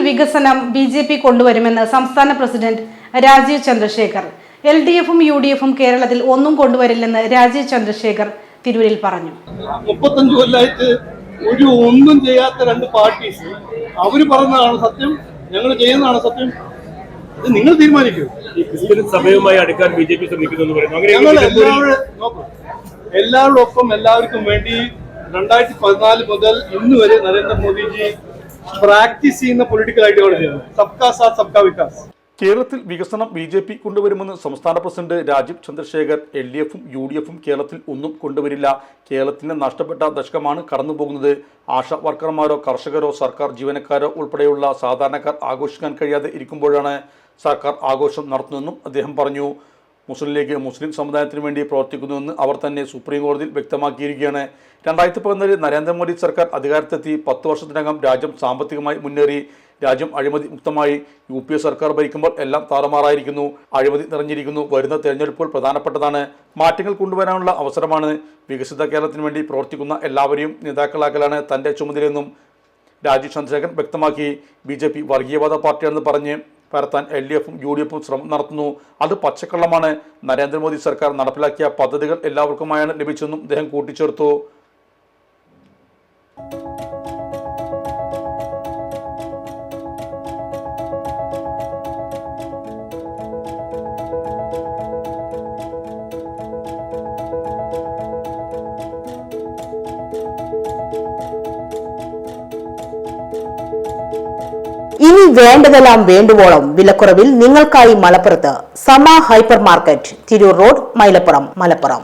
വികസനം ബി.ജെ.പി. കൊണ്ടുവരുമെന്ന് സംസ്ഥാന പ്രസിഡന്റ് രാജീവ് ചന്ദ്രശേഖർ. LDF-ഉം UDF-ഉം കേരളത്തിൽ ഒന്നും കൊണ്ടുവരില്ലെന്ന് രാജീവ് ചന്ദ്രശേഖർ തിരൂരിൽ പറഞ്ഞു. 35 കൊല്ലമായിട്ട് ഒന്നും ചെയ്യാത്ത രണ്ട് പാർട്ടീസ് അവര് പറഞ്ഞതാണ് സത്യം, ഞങ്ങൾ ചെയ്യുന്നതാണ് സത്യം. ഇത് നിങ്ങൾ തീരുമാനിക്കൂ. ഈ ക്രിസ്ത്യൻ സഭയുമായി അടുക്കാൻ ബി.ജെ.പി. ശ്രമിക്കുന്നു എല്ലാവരുടെ ഒപ്പം എല്ലാവർക്കും വേണ്ടി 2014 മുതൽ ഇന്ന് വരെ നരേന്ദ്രമോദിജി പ്രാക്ടീസ് ചെയ്യുന്ന പൊളിറ്റിക്കൽ ഐഡിയോളജിയാണ് സബ്കാ സാത്ത് സബ്കാ വികാസ്. കേരളത്തിൽ വികസനം ബി.ജെ.പി. കൊണ്ടുവരുമെന്ന് സംസ്ഥാന പ്രസിഡന്റ് രാജീവ് ചന്ദ്രശേഖർ. LDF-ഉം UDF-ഉം കേരളത്തിൽ ഒന്നും കൊണ്ടുവരില്ല. കേരളത്തിന് നഷ്ടപ്പെട്ട ദശകമാണ് കടന്നുപോകുന്നത്. ആശാ വർക്കർമാരോ കർഷകരോ സർക്കാർ ജീവനക്കാരോ ഉൾപ്പെടെയുള്ള സാധാരണക്കാർ ആഘോഷിക്കാൻ കഴിയാതെ ഇരിക്കുമ്പോഴാണ് സർക്കാർ ആഘോഷം നടത്തുന്നതെന്നും അദ്ദേഹം പറഞ്ഞു. മുസ്ലിം ലീഗ് മുസ്ലിം സമുദായത്തിന് വേണ്ടി പ്രവർത്തിക്കുന്നുവെന്ന് അവർ തന്നെ സുപ്രീം കോടതിയിൽ വ്യക്തമാക്കിയിരിക്കുകയാണ്. 2014 നരേന്ദ്രമോദി സർക്കാർ അധികാരത്തെത്തി 10 വർഷത്തിനകം രാജ്യം സാമ്പത്തികമായി മുന്നേറി. രാജ്യം അഴിമതി മുക്തമായി. UPA സർക്കാർ ഭരിക്കുമ്പോൾ എല്ലാം താറുമാറായിരിക്കുന്നു. അഴിമതി നിറഞ്ഞിരിക്കുന്നു. വരുന്ന തെരഞ്ഞെടുപ്പുകൾ പ്രധാനപ്പെട്ടതാണ്. മാറ്റങ്ങൾ കൊണ്ടുവരാനുള്ള അവസരമാണ്. വികസിത കേരളത്തിന് വേണ്ടി പ്രവർത്തിക്കുന്ന എല്ലാവരെയും നേതാക്കളാക്കലാണ് തൻ്റെ ചുമതലയെന്നും രാജീവ് ചന്ദ്രശേഖർ വ്യക്തമാക്കി. ബി.ജെ.പി. വർഗീയവാദ പാർട്ടിയാണെന്ന് പറഞ്ഞ് പരത്താൻ LDF-ഉം UDF-ഉം ശ്രമം നടത്തുന്നു. അത് പച്ചക്കള്ളമാണ്. നരേന്ദ്രമോദി സർക്കാർ നടപ്പിലാക്കിയ പദ്ധതികൾ എല്ലാവർക്കുമായാണ് ലഭിച്ചതെന്നും അദ്ദേഹം കൂട്ടിച്ചേർത്തു. ഇനി വേണ്ടതെല്ലാം വേണ്ടുവോളം വിലക്കുറവിൽ നിങ്ങൾക്കായി മലപ്പുറത്ത് സമ hyper market, Tirur road, Mylapuram, Malappuram.